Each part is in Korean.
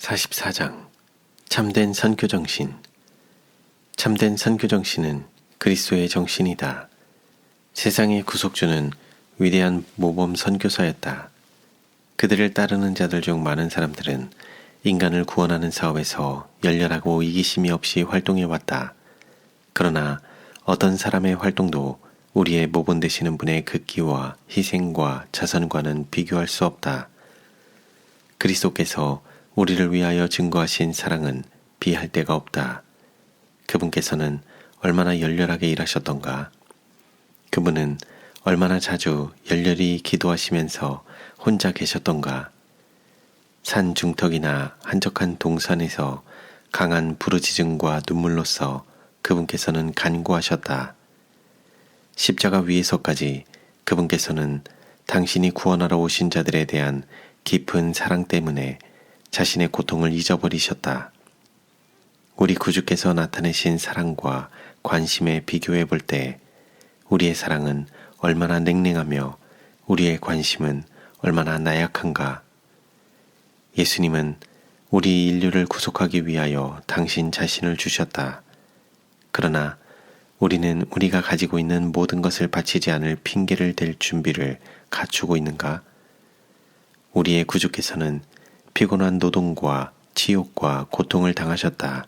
44장 참된 선교정신. 참된 선교정신은 그리스도의 정신이다. 세상의 구속주는 위대한 모범 선교사였다. 그들을 따르는 자들 중 많은 사람들은 인간을 구원하는 사업에서 열렬하고 이기심이 없이 활동해왔다. 그러나 어떤 사람의 활동도 우리의 모본 되시는 분의 극기와 희생과 자선과는 비교할 수 없다. 그리스도께서 우리를 위하여 증거하신 사랑은 비할 데가 없다. 그분께서는 얼마나 열렬하게 일하셨던가. 그분은 얼마나 자주 열렬히 기도하시면서 혼자 계셨던가. 산 중턱이나 한적한 동산에서 강한 부르짖음과 눈물로써 그분께서는 간구하셨다. 십자가 위에서까지 그분께서는 당신이 구원하러 오신 자들에 대한 깊은 사랑 때문에 자신의 고통을 잊어버리셨다. 우리 구주께서 나타내신 사랑과 관심에 비교해 볼 때 우리의 사랑은 얼마나 냉랭하며 우리의 관심은 얼마나 나약한가. 예수님은 우리 인류를 구속하기 위하여 당신 자신을 주셨다. 그러나 우리는 우리가 가지고 있는 모든 것을 바치지 않을 핑계를 댈 준비를 갖추고 있는가? 우리의 구주께서는 피곤한 노동과 치욕과 고통을 당하셨다.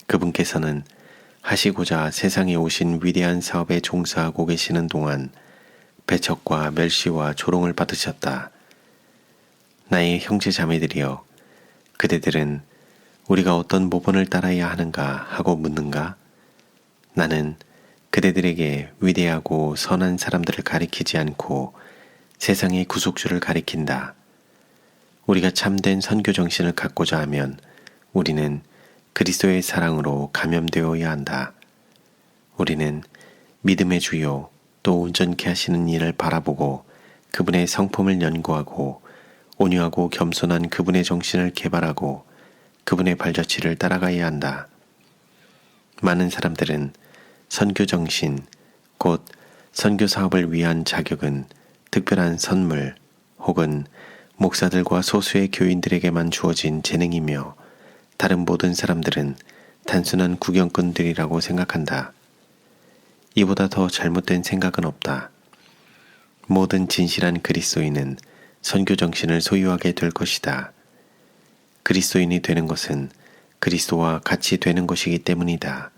그분께서는 하시고자 세상에 오신 위대한 사업에 종사하고 계시는 동안 배척과 멸시와 조롱을 받으셨다. 나의 형제 자매들이여, 그대들은 우리가 어떤 모본을 따라야 하는가 하고 묻는가? 나는 그대들에게 위대하고 선한 사람들을 가리키지 않고 세상의 구속주를 가리킨다. 우리가 참된 선교 정신을 갖고자 하면 우리는 그리스도의 사랑으로 감염되어야 한다. 우리는 믿음의 주요 또 온전케 하시는 이를 바라보고 그분의 성품을 연구하고 온유하고 겸손한 그분의 정신을 개발하고 그분의 발자취를 따라가야 한다. 많은 사람들은 선교 정신, 곧 선교 사업을 위한 자격은 특별한 선물 혹은 목사들과 소수의 교인들에게만 주어진 재능이며 다른 모든 사람들은 단순한 구경꾼들이라고 생각한다. 이보다 더 잘못된 생각은 없다. 모든 진실한 그리스도인은 선교 정신을 소유하게 될 것이다. 그리스도인이 되는 것은 그리스도와 같이 되는 것이기 때문이다.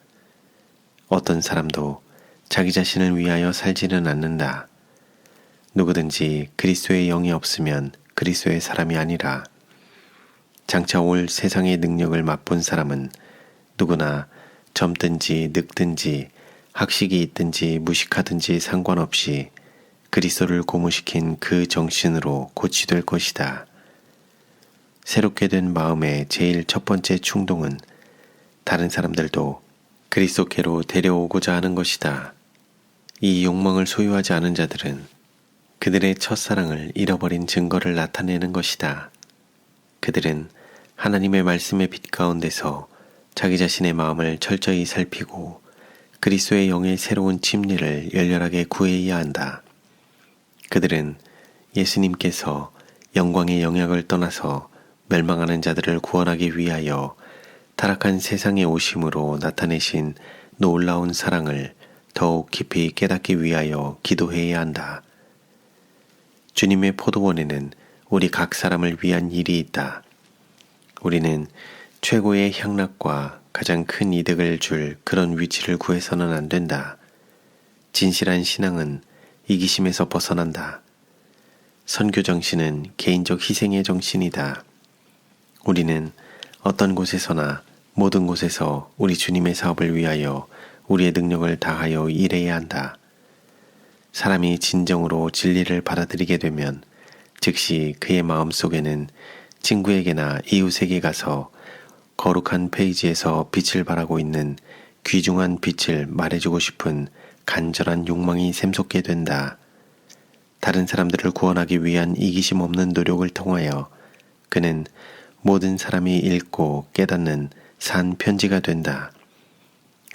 어떤 사람도 자기 자신을 위하여 살지는 않는다. 누구든지 그리스도의 영이 없으면 그리스도의 사람이 아니라. 장차 올 세상의 능력을 맛본 사람은 누구나 젊든지 늙든지 학식이 있든지 무식하든지 상관없이 그리스도를 고무시킨 그 정신으로 고치될 것이다. 새롭게 된 마음의 제일 첫 번째 충동은 다른 사람들도 그리스도께로 데려오고자 하는 것이다. 이 욕망을 소유하지 않은 자들은 그들의 첫사랑을 잃어버린 증거를 나타내는 것이다. 그들은 하나님의 말씀의 빛 가운데서 자기 자신의 마음을 철저히 살피고 그리스도의 영의 새로운 침례를 열렬하게 구해야 한다. 그들은 예수님께서 영광의 영역을 떠나서 멸망하는 자들을 구원하기 위하여 타락한 세상에 오심으로 나타내신 놀라운 사랑을 더욱 깊이 깨닫기 위하여 기도해야 한다. 주님의 포도원에는 우리 각 사람을 위한 일이 있다. 우리는 최고의 향락과 가장 큰 이득을 줄 그런 위치를 구해서는 안 된다. 진실한 신앙은 이기심에서 벗어난다. 선교 정신은 개인적 희생의 정신이다. 우리는 어떤 곳에서나 모든 곳에서 우리 주님의 사업을 위하여 우리의 능력을 다하여 일해야 한다. 사람이 진정으로 진리를 받아들이게 되면 즉시 그의 마음속에는 친구에게나 이웃에게 가서 거룩한 페이지에서 빛을 발하고 있는 귀중한 빛을 말해주고 싶은 간절한 욕망이 샘솟게 된다. 다른 사람들을 구원하기 위한 이기심 없는 노력을 통하여 그는 모든 사람이 읽고 깨닫는 산 편지가 된다.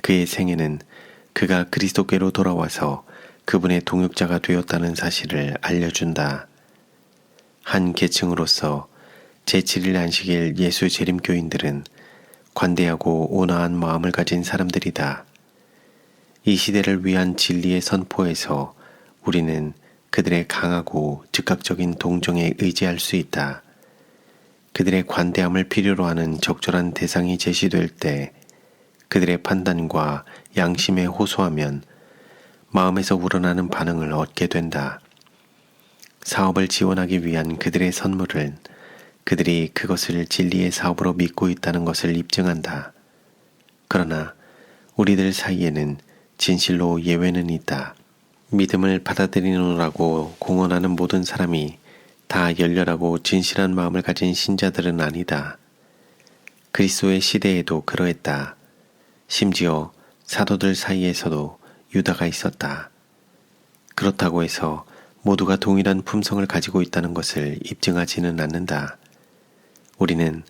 그의 생애는 그가 그리스도께로 돌아와서 그분의 동역자가 되었다는 사실을 알려준다. 한 계층으로서 제7일 안식일 예수 재림교인들은 관대하고 온화한 마음을 가진 사람들이다. 이 시대를 위한 진리의 선포에서 우리는 그들의 강하고 즉각적인 동정에 의지할 수 있다. 그들의 관대함을 필요로 하는 적절한 대상이 제시될 때 그들의 판단과 양심에 호소하면 마음에서 우러나는 반응을 얻게 된다. 사업을 지원하기 위한 그들의 선물은 그들이 그것을 진리의 사업으로 믿고 있다는 것을 입증한다. 그러나 우리들 사이에는 진실로 예외는 있다. 믿음을 받아들이노라고 공언하는 모든 사람이 다 열렬하고 진실한 마음을 가진 신자들은 아니다. 그리스도의 시대에도 그러했다. 심지어 사도들 사이에서도 유다가 있었다. 그렇다고 해서 모두가 동일한 품성을 가지고 있다는 것을 입증하지는 않는다. 우리는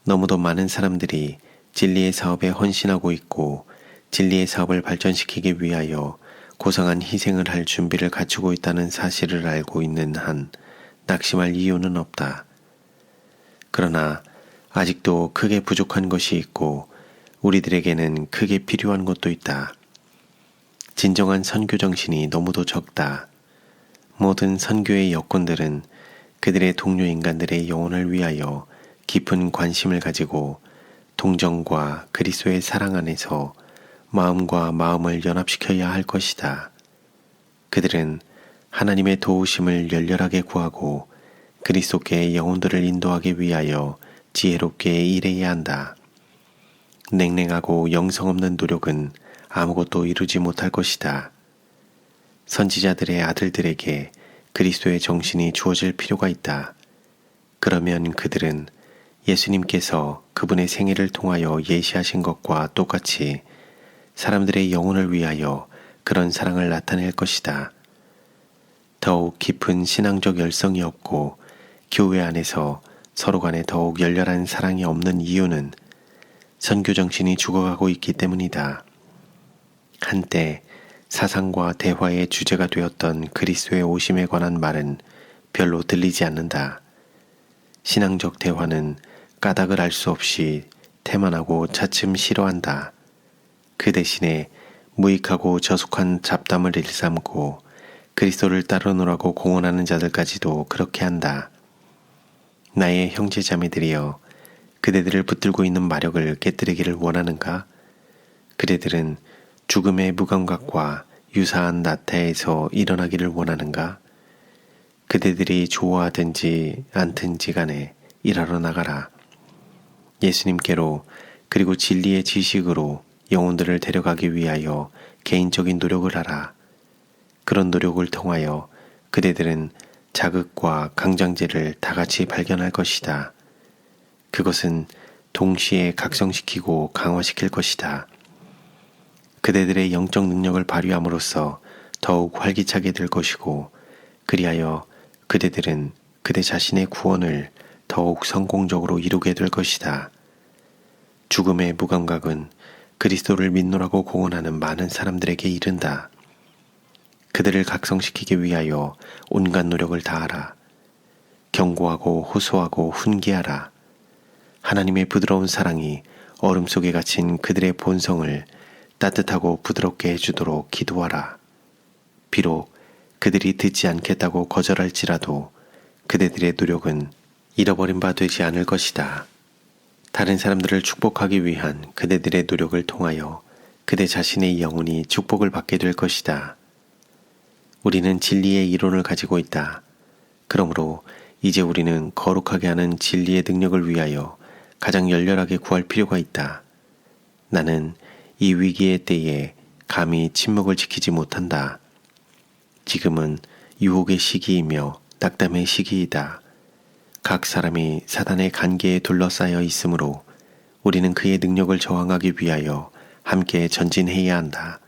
너무도 많은 사람들이 진리의 사업에 헌신하고 있고 진리의 사업을 발전시키기 위하여 고상한 희생을 할 준비를 갖추고 있다는 사실을 알고 있는 한 낙심할 이유는 없다. 그러나 아직도 크게 부족한 것이 있고 우리들에게는 크게 필요한 것도 있다. 진정한 선교 정신이 너무도 적다. 모든 선교의 여건들은 그들의 동료 인간들의 영혼을 위하여 깊은 관심을 가지고 동정과 그리스도의 사랑 안에서 마음과 마음을 연합시켜야 할 것이다. 그들은 하나님의 도우심을 열렬하게 구하고 그리스도께 영혼들을 인도하기 위하여 지혜롭게 일해야 한다. 냉랭하고 영성 없는 노력은 아무것도 이루지 못할 것이다. 선지자들의 아들들에게 그리스도의 정신이 주어질 필요가 있다. 그러면 그들은 예수님께서 그분의 생애를 통하여 예시하신 것과 똑같이 사람들의 영혼을 위하여 그런 사랑을 나타낼 것이다. 더욱 깊은 신앙적 열성이 없고 교회 안에서 서로 간에 더욱 열렬한 사랑이 없는 이유는 선교 정신이 죽어가고 있기 때문이다. 한때 사상과 대화의 주제가 되었던 그리스도의 오심에 관한 말은 별로 들리지 않는다. 신앙적 대화는 까닭을 알 수 없이 태만하고 차츰 싫어한다. 그 대신에 무익하고 저속한 잡담을 일삼고 그리스도를 따르노라고 공언하는 자들까지도 그렇게 한다. 나의 형제 자매들이여, 그대들을 붙들고 있는 마력을 깨뜨리기를 원하는가? 그대들은 죽음의 무감각과 유사한 나태에서 일어나기를 원하는가? 그대들이 좋아하든지 않든지 간에 일하러 나가라. 예수님께로 그리고 진리의 지식으로 영혼들을 데려가기 위하여 개인적인 노력을 하라. 그런 노력을 통하여 그대들은 자극과 강장제를 다 같이 발견할 것이다. 그것은 동시에 각성시키고 강화시킬 것이다. 그대들의 영적 능력을 발휘함으로써 더욱 활기차게 될 것이고, 그리하여 그대들은 그대 자신의 구원을 더욱 성공적으로 이루게 될 것이다. 죽음의 무감각은 그리스도를 믿노라고 공언하는 많은 사람들에게 이른다. 그들을 각성시키기 위하여 온갖 노력을 다하라. 경고하고 호소하고 훈계하라. 하나님의 부드러운 사랑이 얼음 속에 갇힌 그들의 본성을 따뜻하고 부드럽게 해주도록 기도하라. 비록 그들이 듣지 않겠다고 거절할지라도 그대들의 노력은 잃어버린 바 되지 않을 것이다. 다른 사람들을 축복하기 위한 그대들의 노력을 통하여 그대 자신의 영혼이 축복을 받게 될 것이다. 우리는 진리의 이론을 가지고 있다. 그러므로 이제 우리는 거룩하게 하는 진리의 능력을 위하여 가장 열렬하게 구할 필요가 있다. 나는 이 위기의 때에 감히 침묵을 지키지 못한다. 지금은 유혹의 시기이며 낙담의 시기이다. 각 사람이 사단의 간계에 둘러싸여 있으므로 우리는 그의 능력을 저항하기 위하여 함께 전진해야 한다.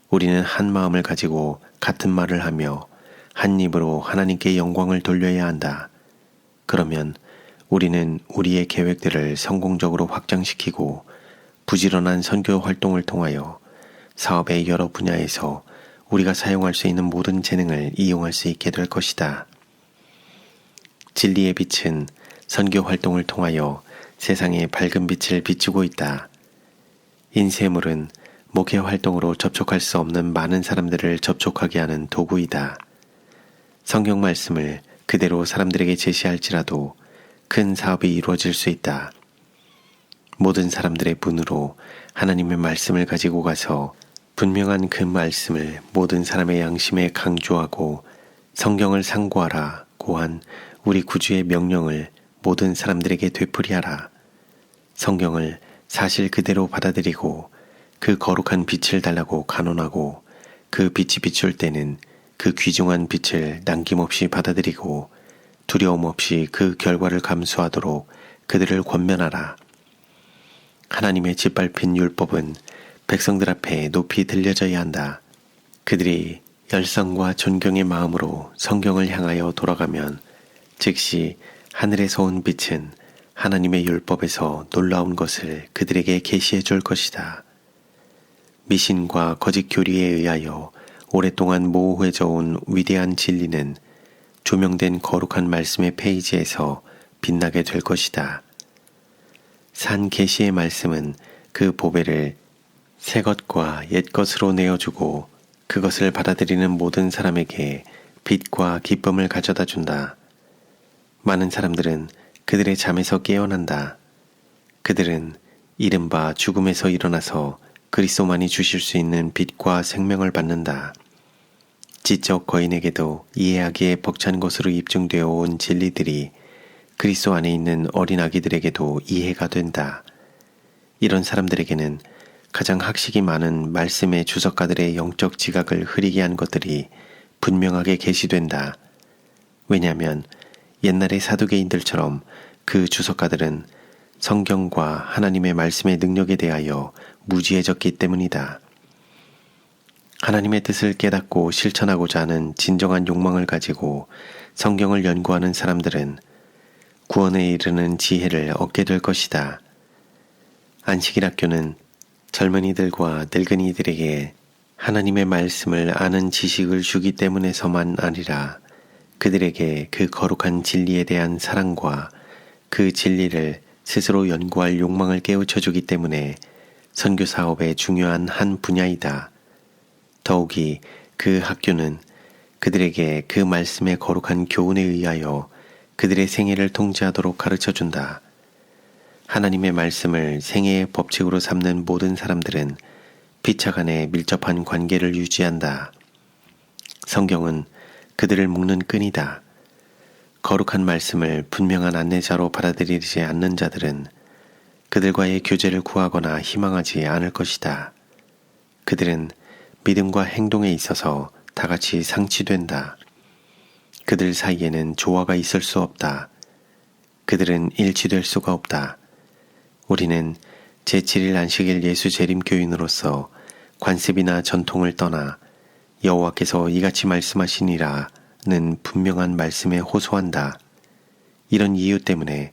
우리는 한 마음을 가지고 같은 말을 하며 한 입으로 하나님께 영광을 돌려야 한다. 그러면 우리는 우리의 계획들을 성공적으로 확장시키고 부지런한 선교 활동을 통하여 사업의 여러 분야에서 우리가 사용할 수 있는 모든 재능을 이용할 수 있게 될 것이다. 진리의 빛은 선교 활동을 통하여 세상에 밝은 빛을 비추고 있다. 인쇄물은 목회 활동으로 접촉할 수 없는 많은 사람들을 접촉하게 하는 도구이다. 성경 말씀을 그대로 사람들에게 제시할지라도 큰 사업이 이루어질 수 있다. 모든 사람들의 분으로 하나님의 말씀을 가지고 가서 분명한 그 말씀을 모든 사람의 양심에 강조하고 성경을 상고하라 고한 우리 구주의 명령을 모든 사람들에게 되풀이하라. 성경을 사실 그대로 받아들이고 그 거룩한 빛을 달라고 간언하고 그 빛이 비출 때는 그 귀중한 빛을 남김없이 받아들이고 두려움 없이 그 결과를 감수하도록 그들을 권면하라. 하나님의 짓밟힌 율법은 백성들 앞에 높이 들려져야 한다. 그들이 열성과 존경의 마음으로 성경을 향하여 돌아가면 즉시 하늘에서 온 빛은 하나님의 율법에서 놀라운 것을 그들에게 계시해 줄 것이다. 미신과 거짓 교리에 의하여 오랫동안 모호해져 온 위대한 진리는 조명된 거룩한 말씀의 페이지에서 빛나게 될 것이다. 산 계시의 말씀은 그 보배를 새 것과 옛 것으로 내어주고 그것을 받아들이는 모든 사람에게 빛과 기쁨을 가져다 준다. 많은 사람들은 그들의 잠에서 깨어난다. 그들은 이른바 죽음에서 일어나서 그리스도만이 주실 수 있는 빛과 생명을 받는다. 지적 거인에게도 이해하기에 벅찬 것으로 입증되어 온 진리들이 그리스도 안에 있는 어린 아기들에게도 이해가 된다. 이런 사람들에게는 가장 학식이 많은 말씀의 주석가들의 영적 지각을 흐리게 한 것들이 분명하게 계시된다. 왜냐하면 옛날의 사두개인들처럼 그 주석가들은 성경과 하나님의 말씀의 능력에 대하여 무지해졌기 때문이다. 하나님의 뜻을 깨닫고 실천하고자 하는 진정한 욕망을 가지고 성경을 연구하는 사람들은 구원에 이르는 지혜를 얻게 될 것이다. 안식일 학교는 젊은이들과 늙은이들에게 하나님의 말씀을 아는 지식을 주기 때문에서만 아니라 그들에게 그 거룩한 진리에 대한 사랑과 그 진리를 스스로 연구할 욕망을 깨우쳐 주기 때문에 선교 사업의 중요한 한 분야이다. 더욱이 그 학교는 그들에게 그 말씀의 거룩한 교훈에 의하여 그들의 생애를 통제하도록 가르쳐 준다. 하나님의 말씀을 생애의 법칙으로 삼는 모든 사람들은 피차 간에 밀접한 관계를 유지한다. 성경은 그들을 묶는 끈이다. 거룩한 말씀을 분명한 안내자로 받아들이지 않는 자들은 그들과의 교제를 구하거나 희망하지 않을 것이다. 그들은 믿음과 행동에 있어서 다같이 상치된다. 그들 사이에는 조화가 있을 수 없다. 그들은 일치될 수가 없다. 우리는 제7일 안식일 예수 재림 교인으로서 관습이나 전통을 떠나 여호와께서 이같이 말씀하시니라는 분명한 말씀에 호소한다. 이런 이유 때문에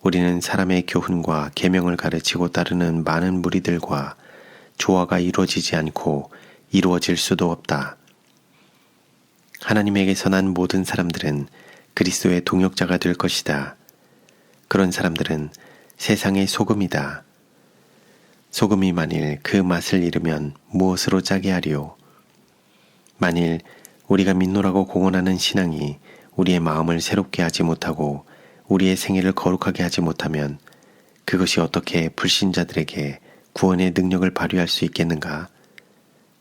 우리는 사람의 교훈과 계명을 가르치고 따르는 많은 무리들과 조화가 이루어지지 않고 이루어질 수도 없다. 하나님에게서 난 모든 사람들은 그리스도의 동역자가 될 것이다. 그런 사람들은 세상의 소금이다. 소금이 만일 그 맛을 잃으면 무엇으로 짜게 하리요? 만일 우리가 믿노라고 공언하는 신앙이 우리의 마음을 새롭게 하지 못하고 우리의 생애를 거룩하게 하지 못하면 그것이 어떻게 불신자들에게 구원의 능력을 발휘할 수 있겠는가?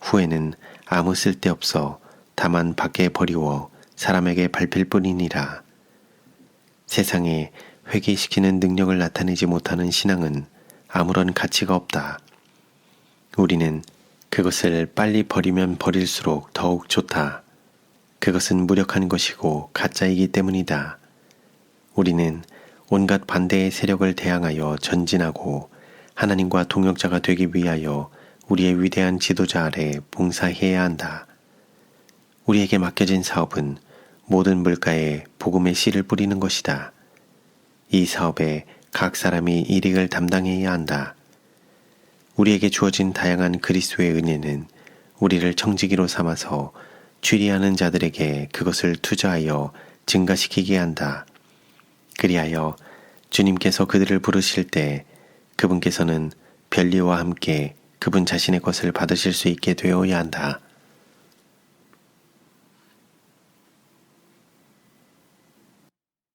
후에는 아무 쓸데없어 다만 밖에 버리워 사람에게 밟힐 뿐이니라. 세상에 회개시키는 능력을 나타내지 못하는 신앙은 아무런 가치가 없다. 우리는 그것을 빨리 버리면 버릴수록 더욱 좋다. 그것은 무력한 것이고 가짜이기 때문이다. 우리는 온갖 반대의 세력을 대항하여 전진하고 하나님과 동역자가 되기 위하여 우리의 위대한 지도자 아래 봉사해야 한다. 우리에게 맡겨진 사업은 모든 물가에 복음의 씨를 뿌리는 것이다. 이 사업에 각 사람이 일익을 담당해야 한다. 우리에게 주어진 다양한 그리스도의 은혜는 우리를 청지기로 삼아서 취리하는 자들에게 그것을 투자하여 증가시키게 한다. 그리하여 주님께서 그들을 부르실 때 그분께서는 별리와 함께 그분 자신의 것을 받으실 수 있게 되어야 한다.